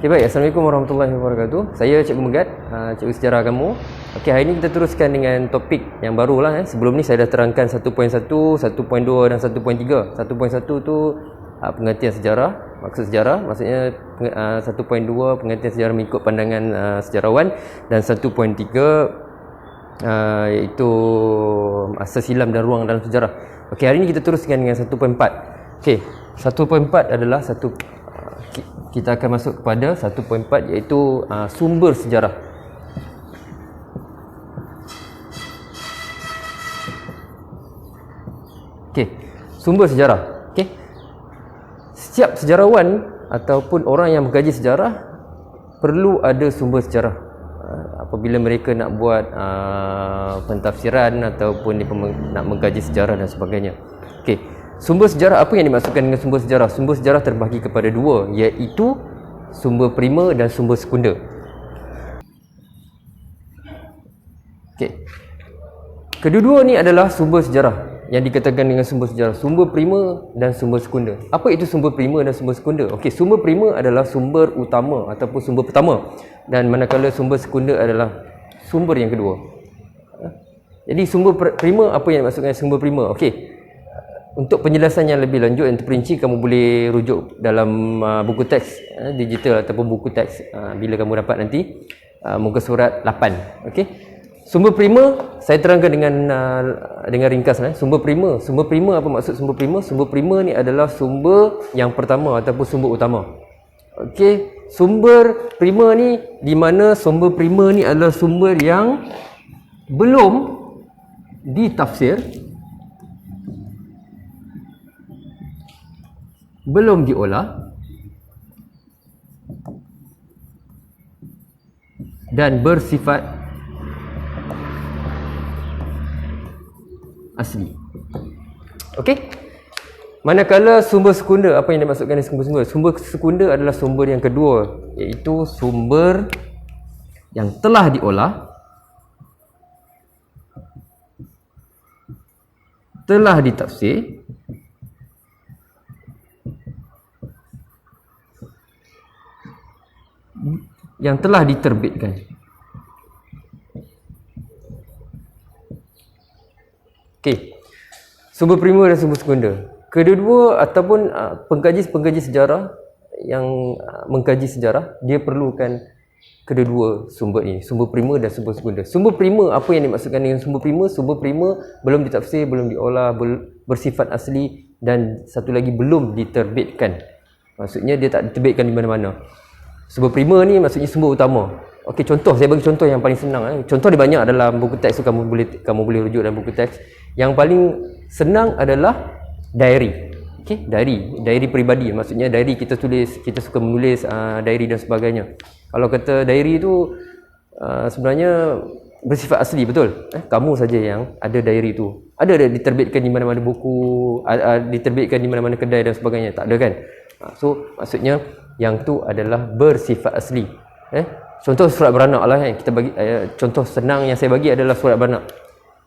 Okay, baik. Assalamualaikum warahmatullahi wabarakatuh. Saya Cikgu Megat, Cikgu Sejarah Agama. Okey, hari ini kita teruskan dengan topik yang barulah. Sebelum ni saya dah terangkan 1.1, 1.2 dan 1.3. 1.1 tu pengertian sejarah, maksud sejarah. Maksudnya 1.2 pengertian sejarah mengikut pandangan sejarawan, dan 1.3 iaitu asas silam dan ruang dalam sejarah. Okey, hari ini kita teruskan dengan 1.4. Okey, 1.4 adalah kita akan masuk kepada 1.4 iaitu sumber sejarah. Okey, sumber sejarah. Okey. Setiap sejarawan ataupun orang yang mengkaji sejarah perlu ada sumber sejarah. Apabila mereka nak buat pentafsiran ataupun nak mengkaji sejarah dan sebagainya. Okey. Sumber sejarah, apa yang dimaksudkan dengan sumber sejarah? Sumber sejarah terbahagi kepada dua, iaitu sumber primer dan sumber sekunder. Okey. Kedua-dua ni adalah sumber sejarah yang dikatakan dengan sumber sejarah, sumber primer dan sumber sekunder. Apa itu sumber primer dan sumber sekunder? Okey, sumber primer adalah sumber utama ataupun sumber pertama, dan manakala sumber sekunder adalah sumber yang kedua. Jadi sumber primer, apa yang dimaksudkan sumber primer? Okey. Untuk penjelasan yang lebih lanjut dan terperinci, kamu boleh rujuk dalam buku teks digital ataupun buku teks bila kamu dapat nanti, muka surat 8. Okey. Sumber primer saya terangkan dengan ringkas. Sumber primer apa maksud sumber primer? Sumber primer ni adalah sumber yang pertama ataupun sumber utama. Okey, sumber primer ni di mana sumber primer ni adalah sumber yang belum ditafsir, belum diolah dan bersifat asli. Okey. Manakala sumber sekunder, apa yang dimaksudkan dengan sumber sekunder? Sumber sekunder adalah sumber yang kedua, iaitu sumber yang telah diolah, telah ditafsir, yang telah diterbitkan. Okey. Sumber primer dan sumber sekunder. Kedua-dua ataupun pengkaji sejarah yang mengkaji sejarah, dia perlukan kedua-dua sumber ini, sumber primer dan sumber sekunder. Sumber primer, apa yang dimaksudkan dengan sumber primer? Sumber primer belum ditafsir, belum diolah, bersifat asli, dan satu lagi belum diterbitkan. Maksudnya dia tak diterbitkan di mana-mana. Sumber primer ni maksudnya sumber utama. Okey, contoh, saya bagi contoh yang paling senang. Contoh dia banyak dalam buku teks, so kamu boleh rujuk dalam buku teks. Yang paling senang adalah diary. Okey, diary peribadi. Maksudnya diary kita tulis, kita suka menulis diary dan sebagainya. Kalau kata diary tu sebenarnya bersifat asli, betul? Kamu saja yang ada diary tu. Ada diterbitkan di mana-mana buku, diterbitkan di mana-mana kedai dan sebagainya? Tak ada kan? So maksudnya yang tu adalah bersifat asli. Contoh surat beranak lah kan. Kita bagi contoh senang yang saya bagi adalah surat beranak.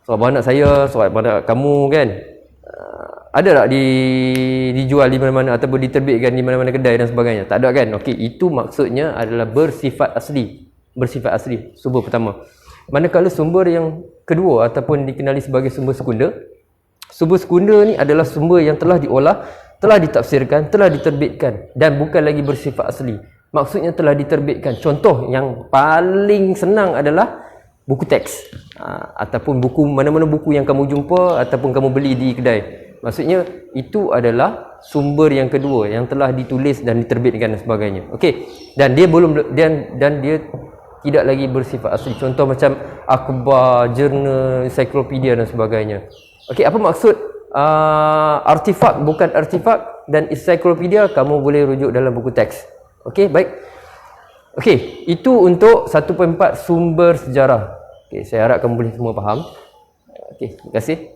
Surat beranak saya, surat beranak kamu kan. Ada tak dijual di mana-mana ataupun diterbitkan di mana-mana kedai dan sebagainya? Tak ada kan? Okey, itu maksudnya adalah bersifat asli. Bersifat asli, sumber pertama. Manakala sumber yang kedua ataupun dikenali sebagai sumber sekunder. Sumber sekunder ni adalah sumber yang telah diolah, telah ditafsirkan, telah diterbitkan dan bukan lagi bersifat asli. Maksudnya telah diterbitkan. Contoh yang paling senang adalah buku teks ataupun buku mana-mana buku yang kamu jumpa ataupun kamu beli di kedai. Maksudnya itu adalah sumber yang kedua yang telah ditulis dan diterbitkan dan sebagainya. Okey. Dan dia dia tidak lagi bersifat asli. Contoh macam akhbar, jurnal, ensiklopedia dan sebagainya. Okey, apa maksud artifak bukan artifak dan ensiklopedia? Kamu boleh rujuk dalam buku teks. Okey, baik. Okey, itu untuk 1.4 sumber sejarah. Okey, saya harap kamu boleh semua faham. Okey, terima kasih.